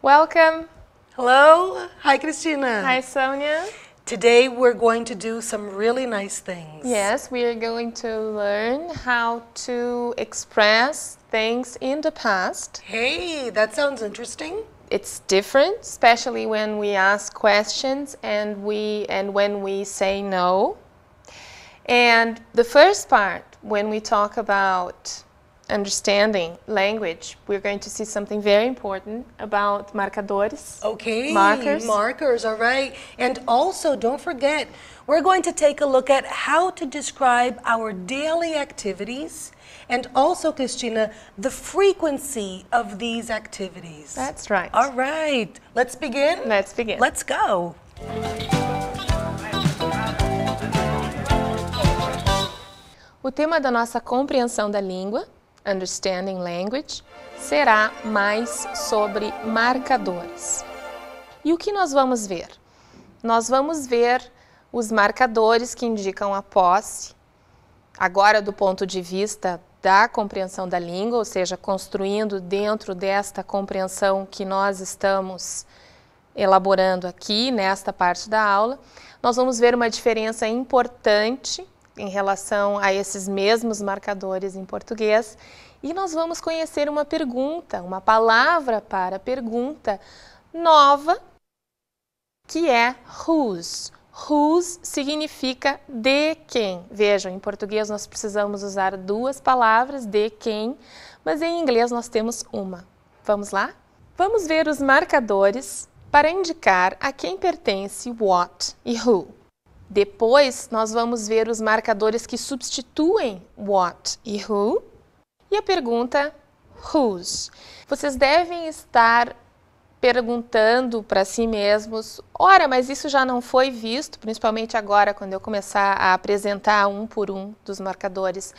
Welcome. Hello. Hi, Christina. Hi, Sonia. Today we're going to do some really nice things. Yes, we are going to learn how to express things in the past. Hey, that sounds interesting. It's different, especially when we ask questions and when we say no. And the first part, when we talk about understanding language, we're going to see something very important about marcadores. Okay. Markers. Markers, all right. And also, don't forget, we're going to take a look at how to describe our daily activities and also, Christina, the frequency of these activities. That's right. All right. Let's begin? Let's begin. Let's go. O tema da nossa compreensão da língua, Understanding Language, será mais sobre marcadores. E o que nós vamos ver? Nós vamos ver os marcadores que indicam a posse, agora do ponto de vista da compreensão da língua, ou seja, construindo dentro desta compreensão que nós estamos elaborando aqui, nesta parte da aula. Nós vamos ver uma diferença importante em relação a esses mesmos marcadores em português, e nós vamos conhecer uma pergunta, uma palavra para pergunta nova, que é whose. Whose significa de quem. Vejam, em português nós precisamos usar duas palavras, de quem, mas em inglês nós temos uma. Vamos lá? Vamos ver os marcadores para indicar a quem pertence what e who. Depois, nós vamos ver os marcadores que substituem what e who e a pergunta whose. Vocês devem estar perguntando para si mesmos, ora, mas isso já não foi visto, principalmente agora, quando eu começar a apresentar um por um dos marcadores.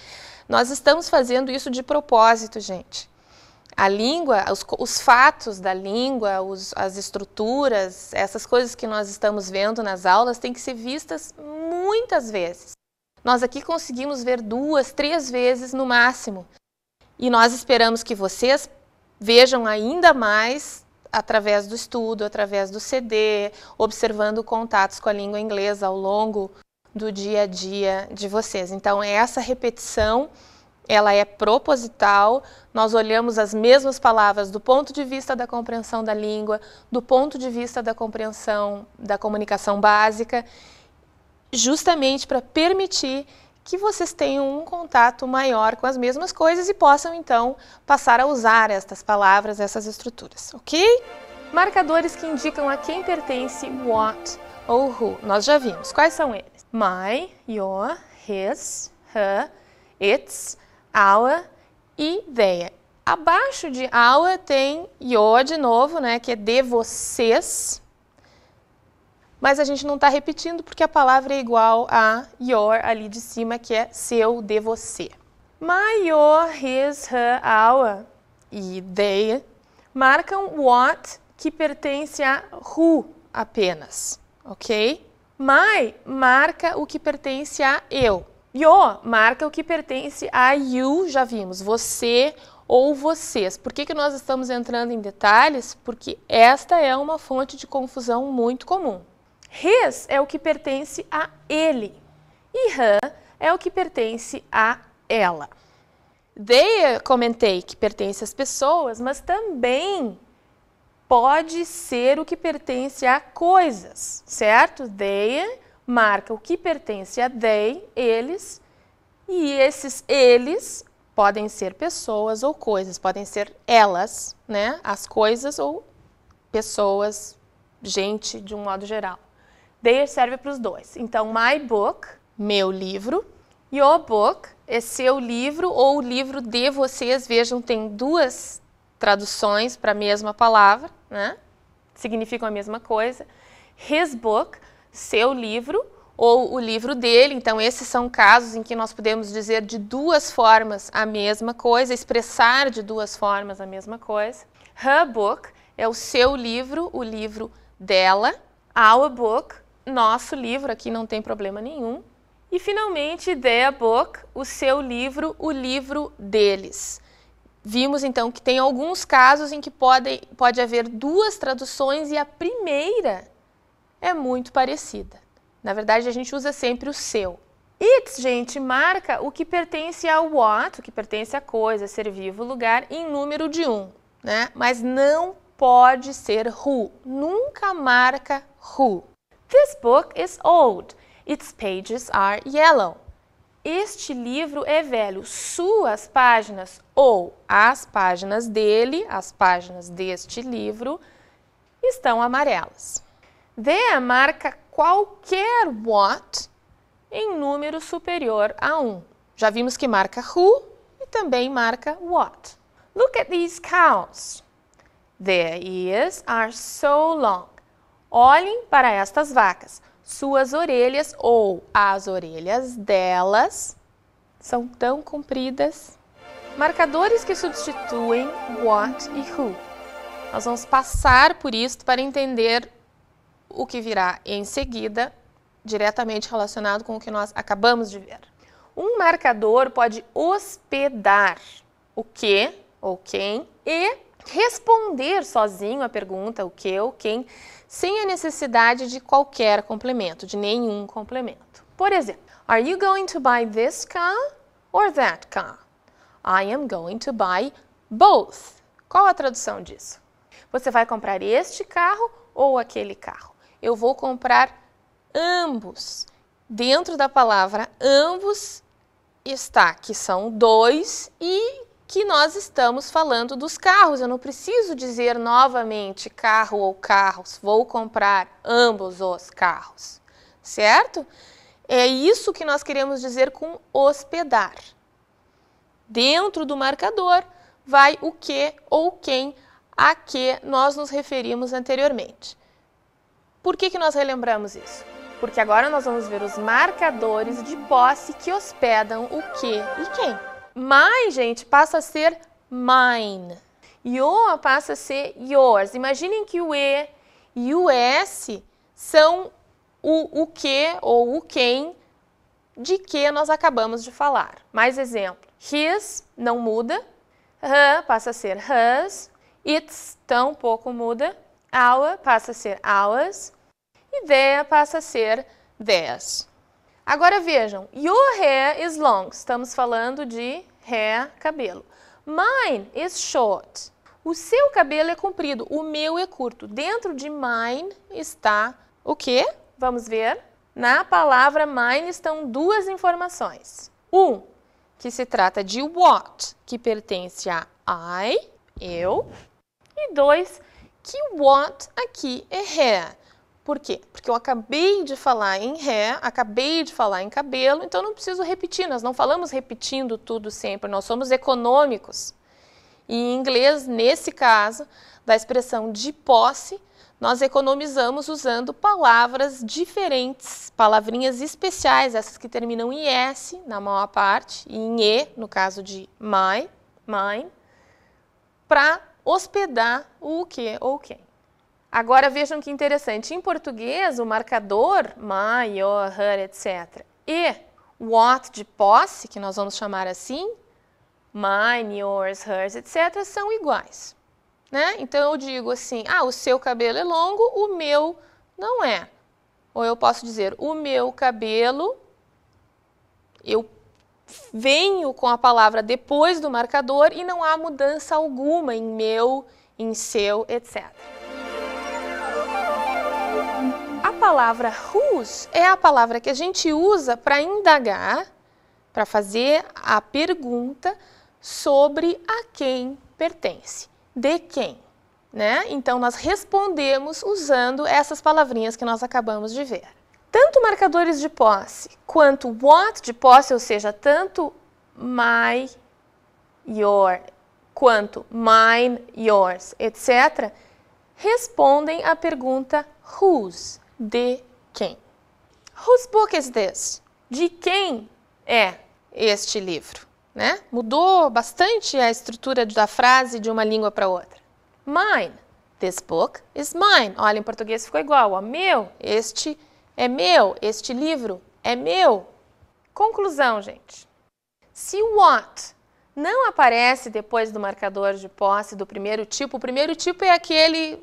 Nós estamos fazendo isso de propósito, gente. A língua, os fatos da língua, as estruturas, essas coisas que nós estamos vendo nas aulas têm que ser vistas muitas vezes. Nós aqui conseguimos ver 2, 3 vezes no máximo. E nós esperamos que vocês vejam ainda mais através do estudo, através do CD, observando contatos com a língua inglesa ao longo do dia a dia de vocês. Então, essa repetição, ela é proposital, nós olhamos as mesmas palavras do ponto de vista da compreensão da língua, do ponto de vista da compreensão da comunicação básica, justamente para permitir que vocês tenham um contato maior com as mesmas coisas e possam, então, passar a usar estas palavras, essas estruturas, ok? Marcadores que indicam a quem pertence what ou who. Nós já vimos. Quais são eles? My, your, his, her, its, our e their. Abaixo de our tem your de novo, né, que é de vocês. Mas a gente não está repetindo porque a palavra é igual a your ali de cima, que é seu, de você. My, your, his, her, our e they marcam what que pertence a who apenas, ok? My marca o que pertence a eu. Your marca o que pertence a you, já vimos, você ou vocês. Por que nós estamos entrando em detalhes? Porque esta é uma fonte de confusão muito comum. His é o que pertence a ele e her é o que pertence a ela. They, comentei que pertence às pessoas, mas também pode ser o que pertence a coisas, certo? They marca o que pertence a they, eles, e esses eles podem ser pessoas ou coisas, podem ser elas, né? As coisas ou pessoas, gente de um modo geral. They serve para os dois. Então, my book, meu livro. Your book é seu livro ou o livro de vocês. Vejam, tem duas traduções para a mesma palavra, né? Significam a mesma coisa. His book, seu livro ou o livro dele. Então, esses são casos em que nós podemos dizer de duas formas a mesma coisa, expressar de duas formas a mesma coisa. Her book é o seu livro, o livro dela. Our book, nosso livro, aqui não tem problema nenhum. E finalmente, their book, o seu livro, o livro deles. Vimos então que tem alguns casos em que pode haver duas traduções e a primeira é muito parecida. Na verdade, a gente usa sempre o seu. It, gente, marca o que pertence ao what, o que pertence à coisa, ser vivo, lugar, em número de 1, né? Mas não pode ser who. Nunca marca who. This book is old. Its pages are yellow. Este livro é velho. Suas páginas ou as páginas dele, as páginas deste livro, estão amarelas. The marca qualquer what em número superior a 1. Já vimos que marca who e também marca what. Look at these cows. Their ears are so long. Olhem para estas vacas. Suas orelhas ou as orelhas delas são tão compridas. Marcadores que substituem what e who. Nós vamos passar por isso para entender o que virá em seguida, diretamente relacionado com o que nós acabamos de ver. Um marcador pode hospedar o que ou quem e responder sozinho a pergunta o que ou quem, sem a necessidade de qualquer complemento, de nenhum complemento. Por exemplo, are you going to buy this car or that car? I am going to buy both. Qual a tradução disso? Você vai comprar este carro ou aquele carro? Eu vou comprar ambos. Dentro da palavra ambos está que são dois e que nós estamos falando dos carros. Eu não preciso dizer novamente carro ou carros. Vou comprar ambos os carros, certo? É isso que nós queremos dizer com hospedar. Dentro do marcador vai o que ou quem a que nós nos referimos anteriormente. Por que nós relembramos isso? Porque agora nós vamos ver os marcadores de posse que hospedam o que e quem. My, gente, passa a ser mine. Your passa a ser yours. Imaginem que o E e o S são o que ou o quem de que nós acabamos de falar. Mais exemplo. His não muda. Her passa a ser hers. Its tampouco muda. Our passa a ser ours. E their passa a ser theirs. Agora vejam, your hair is long. Estamos falando de hair, cabelo. Mine is short. O seu cabelo é comprido, o meu é curto. Dentro de mine está o quê? Vamos ver. Na palavra mine estão duas informações. Que se trata de what, que pertence a I, eu. E 2, que what aqui é hair. Por quê? Porque eu acabei de falar em hair, acabei de falar em cabelo, então não preciso repetir, nós não falamos repetindo tudo sempre, nós somos econômicos. E em inglês, nesse caso, da expressão de posse, nós economizamos usando palavras diferentes, palavrinhas especiais, essas que terminam em S, na maior parte, e em E, no caso de my, mine, para hospedar o que ou quem. Agora vejam que interessante, em português o marcador, my, your, her, etc. e what de posse, que nós vamos chamar assim, mine, yours, hers, etc. são iguais. Né? Então eu digo assim, o seu cabelo é longo, o meu não é. Ou eu posso dizer, o meu cabelo, eu venho com a palavra depois do marcador e não há mudança alguma em meu, em seu, etc. A palavra whose é a palavra que a gente usa para indagar, para fazer a pergunta sobre a quem pertence, de quem, né? Então nós respondemos usando essas palavrinhas que nós acabamos de ver. Tanto marcadores de posse quanto what de posse, ou seja, tanto my, your, quanto mine, yours, etc., respondem à pergunta whose, de quem. Whose book is this? De quem é este livro? Né? Mudou bastante a estrutura da frase de uma língua para outra. Mine. This book is mine. Olha, em português ficou igual. Ó, meu. Este é meu. Este livro é meu. Conclusão, gente. Se what não aparece depois do marcador de posse do primeiro tipo. O primeiro tipo é aquele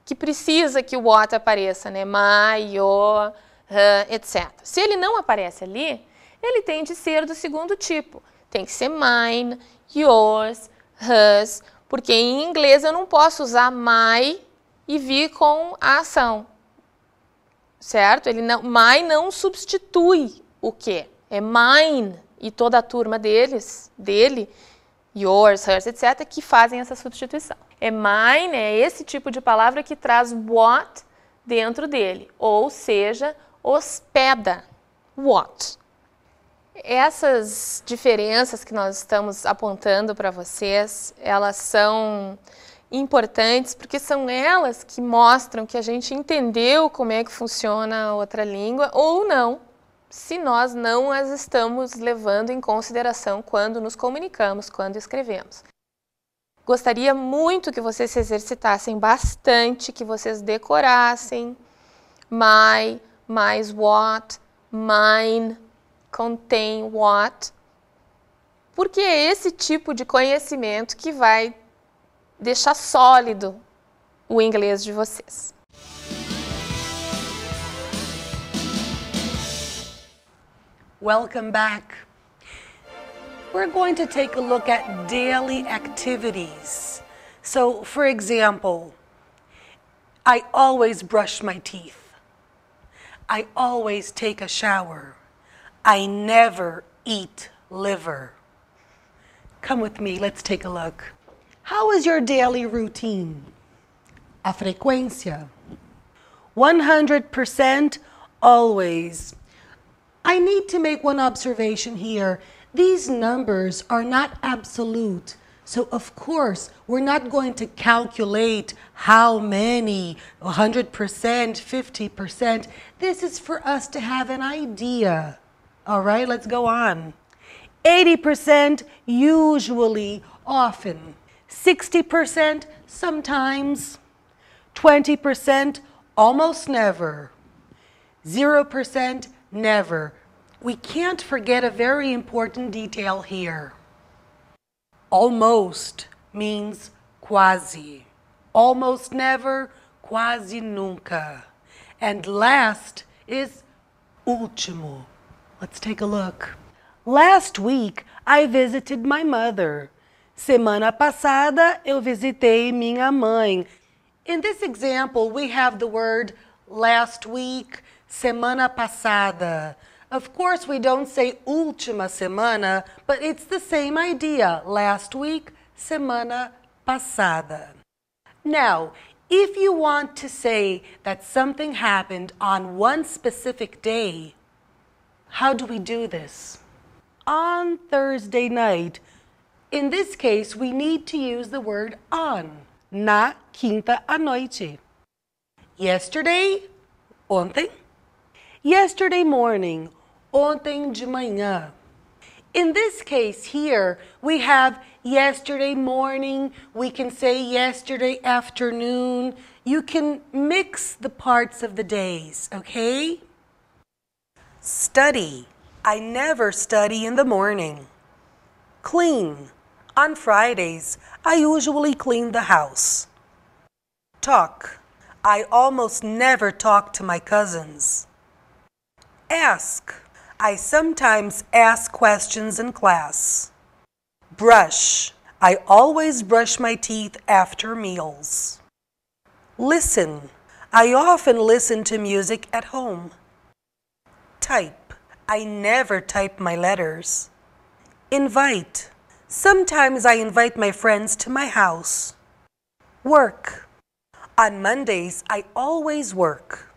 que precisa que o what apareça, né? My, your, her, etc. Se ele não aparece ali, ele tem de ser do segundo tipo. Tem que ser mine, yours, hers, porque em inglês eu não posso usar my e vir com a ação, certo? My não substitui o quê? É mine e toda a turma dele, yours, hers, etc., que fazem essa substituição. É mine, é esse tipo de palavra que traz what dentro dele, ou seja, hospeda what. Essas diferenças que nós estamos apontando para vocês, elas são importantes porque são elas que mostram que a gente entendeu como é que funciona a outra língua ou não, se nós não as estamos levando em consideração quando nos comunicamos, quando escrevemos. Gostaria muito que vocês se exercitassem bastante, que vocês decorassem my, mais what, mine, contém what, porque é esse tipo de conhecimento que vai deixar sólido o inglês de vocês. Welcome back. We're going to take a look at daily activities. So, for example, I always brush my teeth. I always take a shower. I never eat liver. Come with me, let's take a look. How is your daily routine? A frequência. 100% always. I need to make one observation here. These numbers are not absolute. So of course, we're not going to calculate how many, 100%, 50%. This is for us to have an idea. All right, let's go on. 80% usually, often. 60% sometimes. 20% almost never. 0% never. We can't forget a very important detail here. Almost means quase. Almost never, quase nunca. And last is último. Let's take a look. Last week, I visited my mother. Semana passada, eu visitei minha mãe. In this example, we have the word last week, semana passada. Of course, we don't say última semana, but it's the same idea. Last week, semana passada. Now, if you want to say that something happened on one specific day, how do we do this? On Thursday night. In this case, we need to use the word on. Na quinta à noite. Yesterday, ontem. Yesterday morning, ontem de manhã. In this case here, we have yesterday morning. We can say yesterday afternoon. You can mix the parts of the days, okay? Study. I never study in the morning. Clean. On Fridays, I usually clean the house. Talk. I almost never talk to my cousins. Ask. I sometimes ask questions in class. Brush. I always brush my teeth after meals. Listen. I often listen to music at home. Type. I never type my letters. Invite. Sometimes I invite my friends to my house. Work. On Mondays, I always work.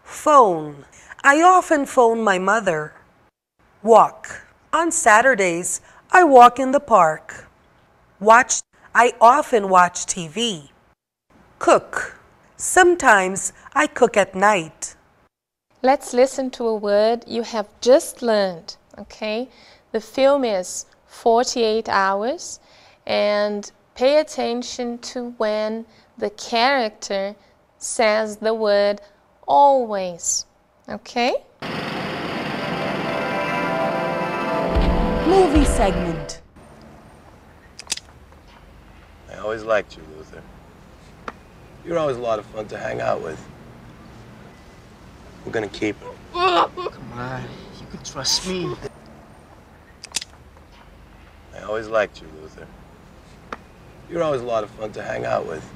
Phone. I often phone my mother. Walk. On Saturdays, I walk in the park. Watch. I often watch TV. Cook. Sometimes I cook at night. Let's listen to a word you have just learned, okay? The film is 48 hours, and pay attention to when the character says the word always, okay? Movie segment. always liked you, Luther. You're always a lot of fun to hang out with. We're gonna keep it. Come on, you can trust me. I always liked you, Luther. You're always a lot of fun to hang out with.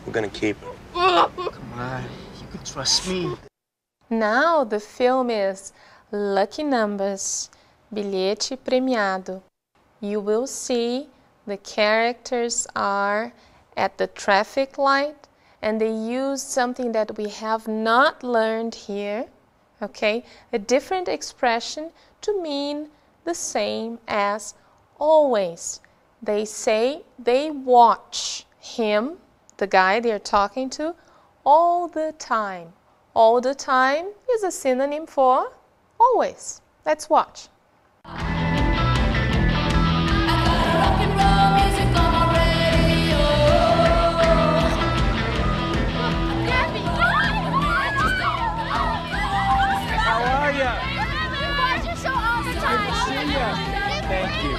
We're gonna keep it. Come on, you can trust me. Now the film is Lucky Numbers, Bilhete Premiado. You will see the characters are at the traffic light and they use something that we have not learned here, okay? A different expression to mean the same as always. They say they watch him, the guy they're talking to, all the time. All the time is a synonym for always. Let's watch. Thank you.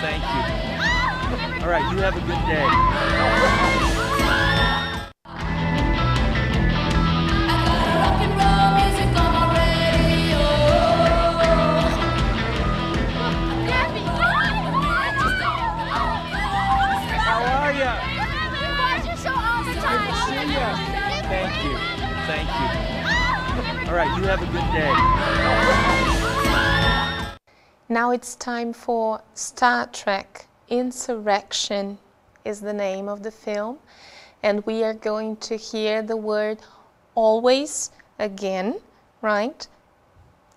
Thank you. All right, you have a good day. How are you? Good to see you. Thank you. Thank you. All right, you have a good day. Now it's time for Star Trek. Insurrection is the name of the film. And we are going to hear the word always again, right?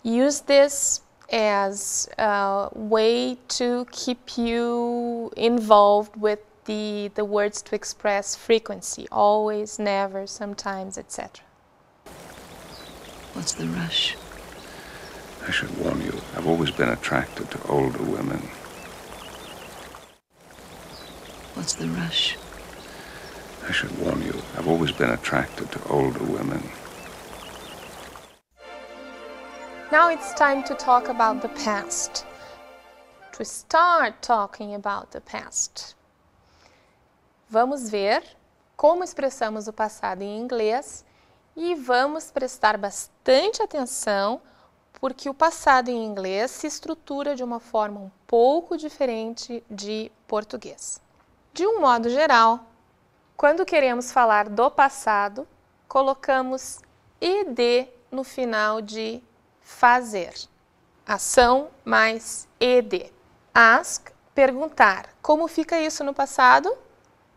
Use this as a way to keep you involved with the words to express frequency. Always, never, sometimes, etc. What's the rush? I should warn you, I've always been attracted to older women. What's the rush? I should warn you, I've always been attracted to older women. Now it's time to talk about the past. To start talking about the past. Vamos ver como expressamos o passado em inglês e vamos prestar bastante atenção porque o passado em inglês se estrutura de uma forma um pouco diferente de português. De um modo geral, quando queremos falar do passado, colocamos ed no final de fazer. Ação mais ed. Ask, perguntar. Como fica isso no passado?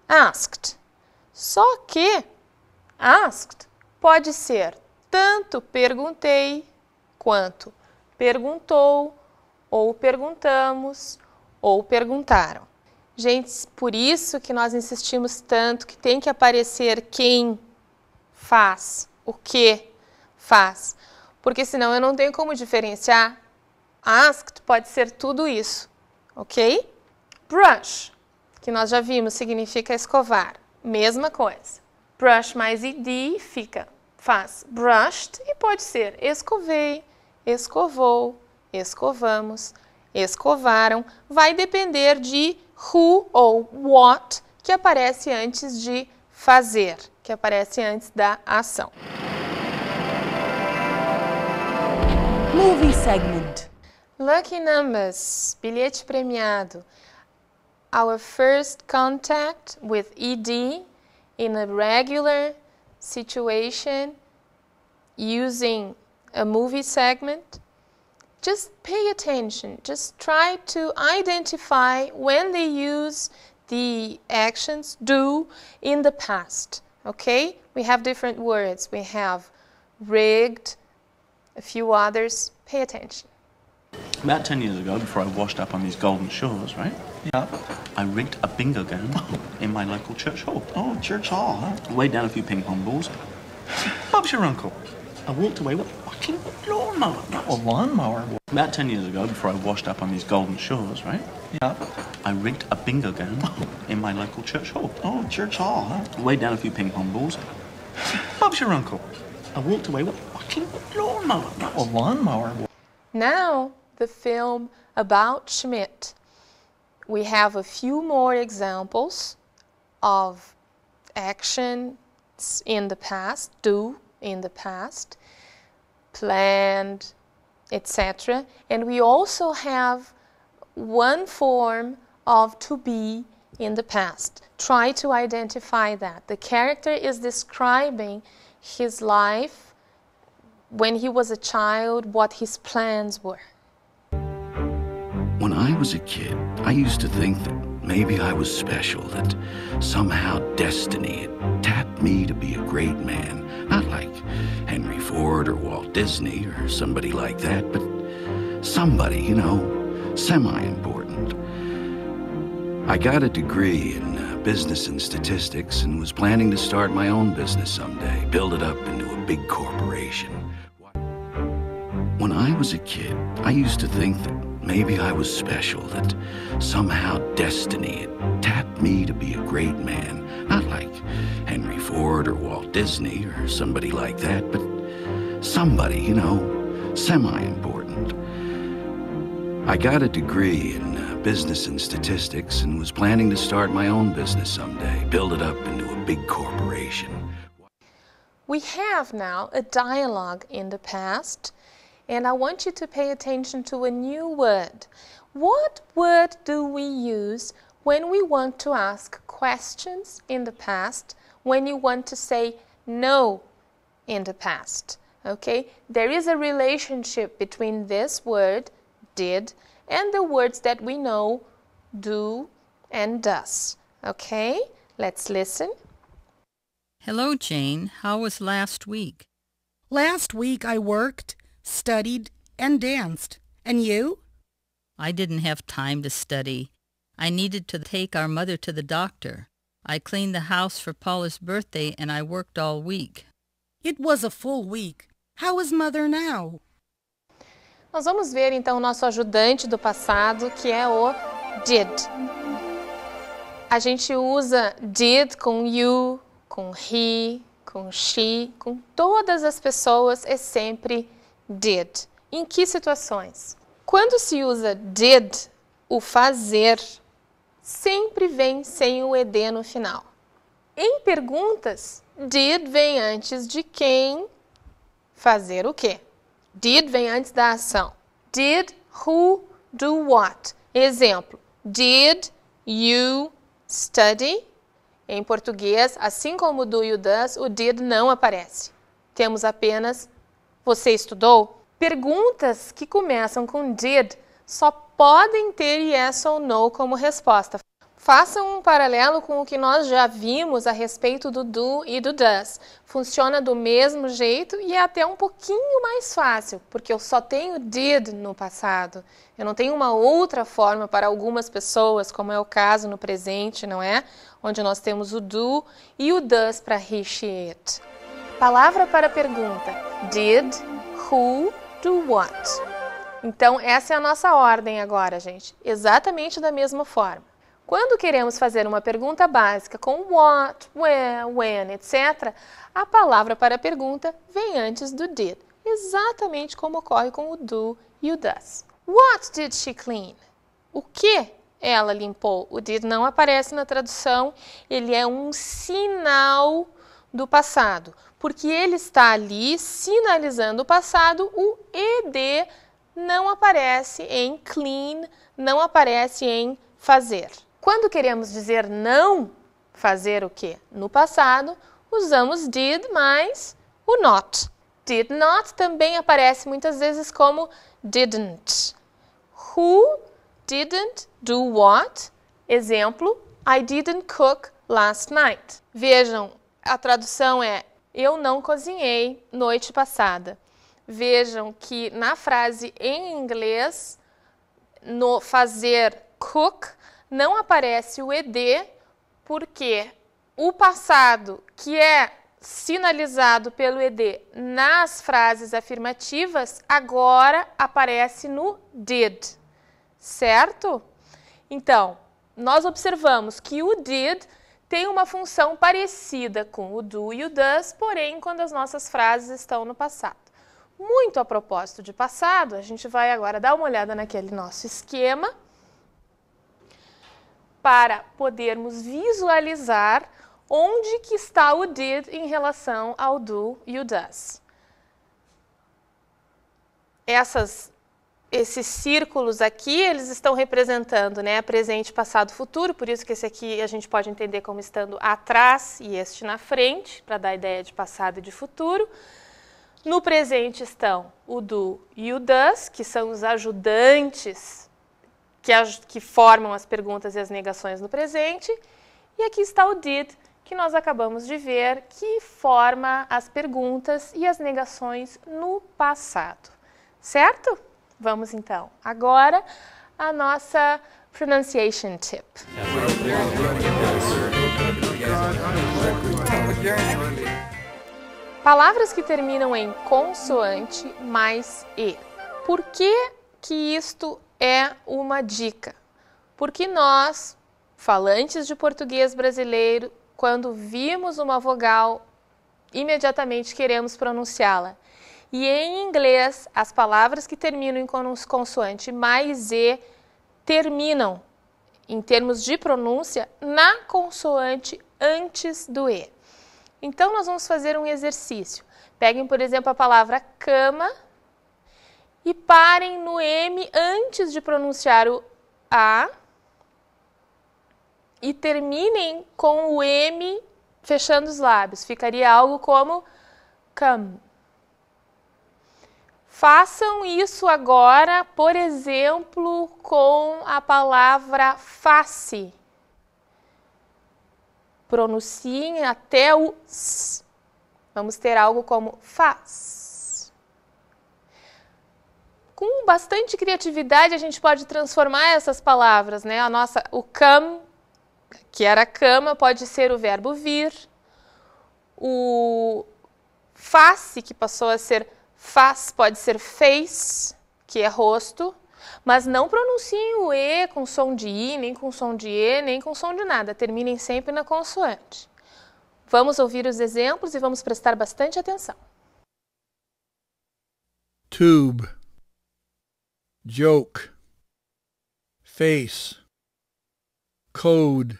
Asked. Só que asked pode ser tanto perguntei, quanto perguntou, ou perguntamos, ou perguntaram. Gente, por isso que nós insistimos tanto que tem que aparecer quem faz, o que faz. Porque senão eu não tenho como diferenciar. Asked pode ser tudo isso, ok? Brush, que nós já vimos, significa escovar. Mesma coisa. Brush mais ed faz brushed e pode ser escovei, escovou, escovamos, escovaram. Vai depender de who ou what que aparece antes de fazer, que aparece antes da ação. Movie segment. Lucky numbers, bilhete premiado. Our first contact with ed in a regular situation using a movie segment. Just pay attention. Just try to identify when they use the actions do in the past. Okay? We have different words. We have rigged, a few others. Pay attention. About 10 years ago, before I washed up on these golden shores, right? Yeah. I rigged a bingo game in my local church hall. Oh, church hall, huh? Weighed down a few ping pong balls. Bob's your uncle. I walked away with a fucking lawnmower. A lawnmower. About 10 years ago, before I washed up on these golden shores, right? Yeah. I rigged a bingo game in my local church hall. Oh, church hall, huh? Weighed down a few ping pong balls. Bob's your uncle. I walked away with a fucking lawnmower. A lawnmower. Now, the film About Schmidt. we have a few more examples of actions in the past, do in the past, planned, etc. And we also have one form of to be in the past. Try to identify that. The character is describing his life when he was a child, what his plans were. When I was a kid, I used to think that maybe I was special, that somehow destiny had tapped me to be a great man. Not like Henry Ford or Walt Disney or somebody like that, but somebody, you know, semi-important. I got a degree in business and statistics and was planning to start my own business someday, build it up into a big corporation. When I was a kid, I used to think that maybe I was special, that somehow destiny had tapped me to be a great man. Not like Henry Ford or Walt Disney or somebody like that, but somebody, you know, semi-important. I got a degree in business and statistics and was planning to start my own business someday, build it up into a big corporation. We have now a dialogue in the past, and I want you to pay attention to a new word. What word do we use when we want to ask questions in the past, when you want to say no in the past? Okay, there is a relationship between this word, did, and the words that we know, do and does. Okay, let's listen. Hello, Jane. How was last week? Last week I worked, studied, and danced. And you? I didn't have time to study. I needed to take our mother to the doctor. I cleaned the house for Paula's birthday and I worked all week. It was a full week. How is Mother now? Nós vamos ver então o nosso ajudante do passado, que é o did. A gente usa did com you, com he, com she, com todas as pessoas é sempre did. Em que situações? Quando se usa did, o fazer sempre vem sem o ed no final. Em perguntas, did vem antes de quem fazer o quê? Did vem antes da ação. Did who do what? Exemplo, did you study? Em português, assim como o do e o does, o did não aparece. Temos apenas você estudou? Perguntas que começam com did só podem ter yes ou no como resposta. Façam um paralelo com o que nós já vimos a respeito do do e do does. Funciona do mesmo jeito e é até um pouquinho mais fácil, porque eu só tenho did no passado. Eu não tenho uma outra forma para algumas pessoas, como é o caso no presente, não é? Onde nós temos o do e o does para he, she, it. Palavra para pergunta. Did, who, do what? Então, essa é a nossa ordem agora, gente. Exatamente da mesma forma. Quando queremos fazer uma pergunta básica com what, where, when, etc., a palavra para a pergunta vem antes do did, exatamente como ocorre com o do e o does. What did she clean? O que ela limpou? O did não aparece na tradução, ele é um sinal do passado, porque ele está ali sinalizando o passado, o ed não aparece em clean, não aparece em fazer. Quando queremos dizer não fazer o quê? No passado, usamos did mais o not. Did not também aparece muitas vezes como didn't. Who didn't do what? Exemplo, I didn't cook last night. Vejam, a tradução é eu não cozinhei noite passada. Vejam que na frase em inglês, no fazer cook, não aparece o ed, porque o passado, que é sinalizado pelo ed nas frases afirmativas, agora aparece no did, certo? Então, nós observamos que o did tem uma função parecida com o do e o does, porém, quando as nossas frases estão no passado. Muito a propósito de passado, a gente vai agora dar uma olhada naquele nosso esquema. para podermos visualizar onde que está o did em relação ao do e o does. Esses círculos aqui, eles estão representando, né, presente, passado, futuro, por isso que esse aqui a gente pode entender como estando atrás e este na frente, para dar a ideia de passado e de futuro. No presente estão o do e o does, que são os ajudantes que formam as perguntas e as negações no presente. E aqui está o did, que nós acabamos de ver, que forma as perguntas e as negações no passado. Certo? Vamos então agora a nossa pronunciation tip. Palavras que terminam em consoante mais e. Por que isto é uma dica? Porque nós, falantes de português brasileiro, quando vimos uma vogal, imediatamente queremos pronunciá-la. E em inglês, as palavras que terminam em consoante mais e terminam, em termos de pronúncia, na consoante antes do e. Então, nós vamos fazer um exercício. Peguem, por exemplo, a palavra cama e parem no M antes de pronunciar o A e terminem com o M fechando os lábios. Ficaria algo como come. Façam isso agora, por exemplo, com a palavra face. Pronunciem até o S. Vamos ter algo como faz. Com bastante criatividade, a gente pode transformar essas palavras, né? O come, que era cama, pode ser o verbo vir. O face, que passou a ser faz, pode ser face, que é rosto. Mas não pronunciem o E com som de I, nem com som de E, nem com som de nada. Terminem sempre na consoante. Vamos ouvir os exemplos e vamos prestar bastante atenção. Tube, joke, face, code,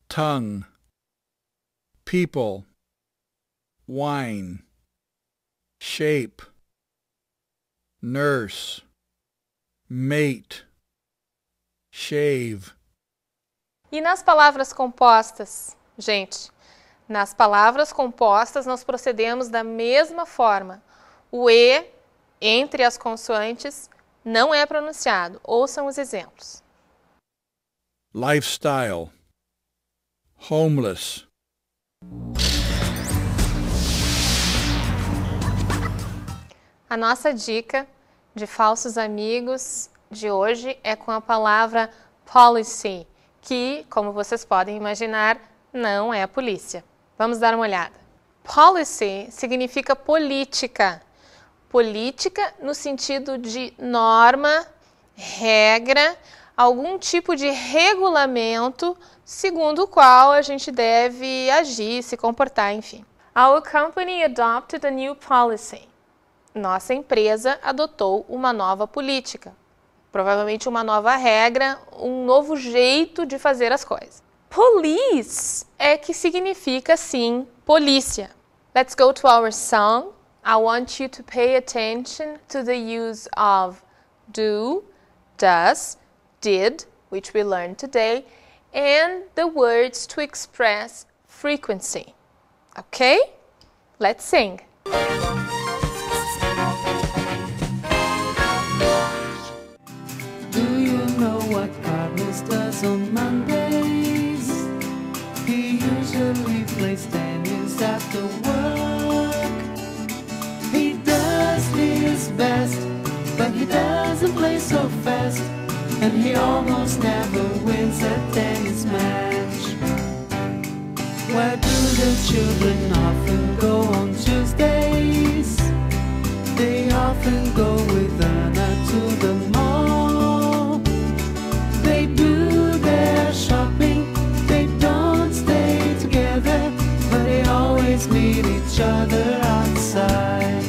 tongue, people, wine, shape, nurse, mate, shave. E nas palavras compostas, gente, nas palavras compostas nós procedemos da mesma forma. O E entre as consoantes não é pronunciado. Ouçam os exemplos. Lifestyle, homeless. A nossa dica de falsos amigos de hoje é com a palavra policy, que, como vocês podem imaginar, não é polícia. Vamos dar uma olhada. Policy significa política. Política no sentido de norma, regra, algum tipo de regulamento segundo o qual a gente deve agir, se comportar, enfim. Our company adopted a new policy. Nossa empresa adotou uma nova política, provavelmente uma nova regra, um novo jeito de fazer as coisas. Police é que significa, sim, polícia. Let's go to our song. I want you to pay attention to the use of do, does, did, which we learned today, and the words to express frequency. Okay? Let's sing. On Mondays, he usually plays tennis after work. He does his best, but he doesn't play so fast, and he almost never wins a tennis match. Where do the children often go on Tuesdays? They often go with Anna to the mall. They do their shopping, they don't stay together, but they always meet each other outside.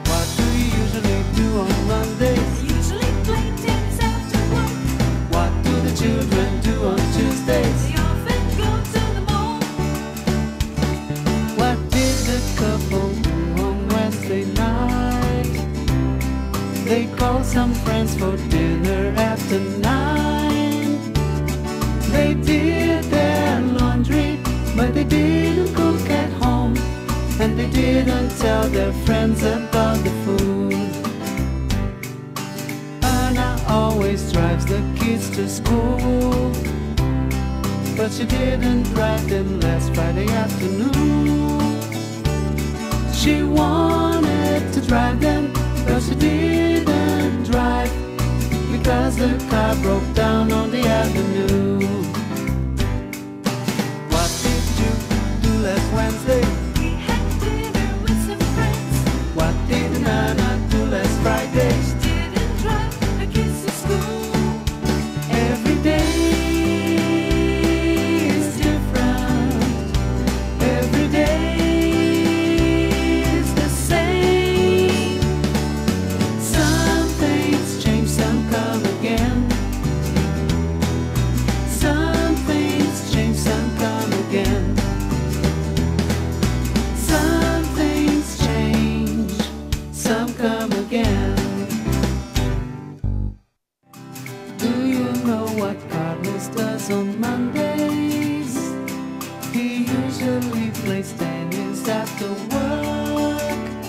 What do you usually do on Mondays? Usually play tennis after work. What some friends for dinner after 9. They did their laundry, but they didn't cook at home, and they didn't tell their friends about the food. Anna always drives the kids to school, but she didn't drive them last Friday afternoon. She wanted to drive them, but she didn't drive because the car broke down on the avenue. What did you do last Wednesday? We had dinner with some friends. What did Nana do last Friday? She didn't drive the kids to school. Every day is different. Every day is the same. Some things change, some come again. Some things change, some come again. Some things change, some come again. Do you know what Carlos does on Mondays? He usually plays tennis after work.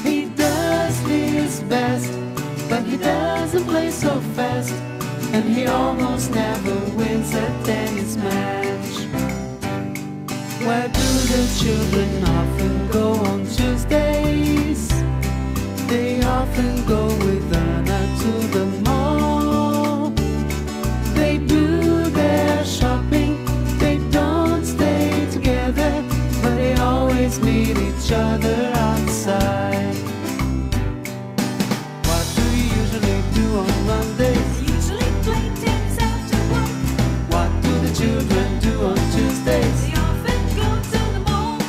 He does his best, but he doesn't play so fast, and he almost never wins a tennis match. Where do the children often go on Tuesdays? They often go with Anna to the mall. They do their shopping, they don't stay together, but they always meet each other outside. What do you usually do on Mondays? Usually play tennis after work. What do the children do on Tuesdays? They often go to the mall.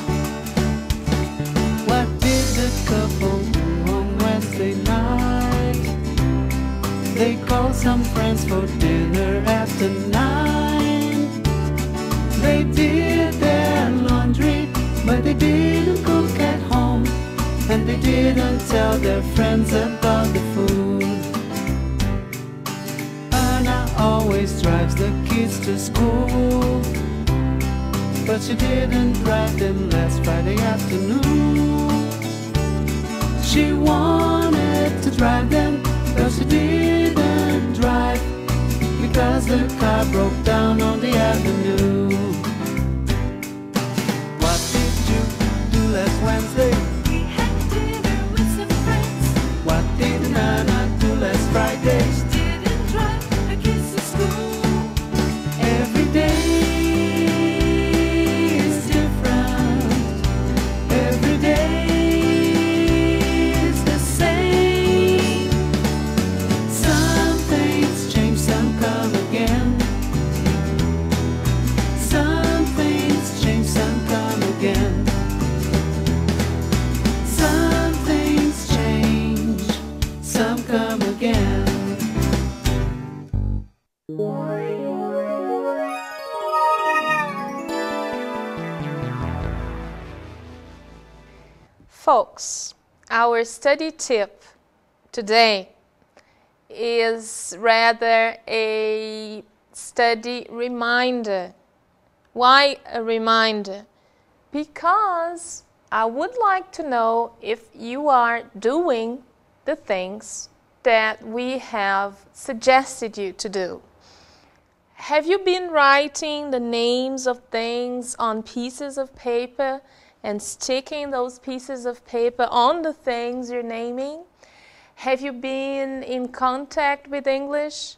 What did the couple do on Wednesday night? They called some friends for dinner after 9. They did their laundry, but they didn't cook at home, and they didn't tell their friends about the food. Anna always drives the kids to school, but she didn't drive them last Friday afternoon. She wanted to drive them, but she didn't drive because the car broke down on the avenue. What did you do last Wednesday? We had dinner with some friends. What did Nana do last Friday? She didn't drive the kids to school. Every day is different. Every day is the same. Some things change, some come again. Some things change, some come again. Some things change, some come again. Folks, our study tip today is rather a study reminder. Why a reminder? Because I would like to know if you are doing the things that we have suggested you to do. Have you been writing the names of things on pieces of paper and sticking those pieces of paper on the things you're naming? Have you been in contact with English?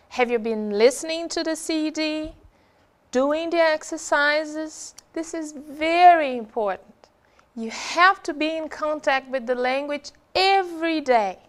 Have you been listening to the CD? Doing the exercises? This is very important. You have to be in contact with the language every day.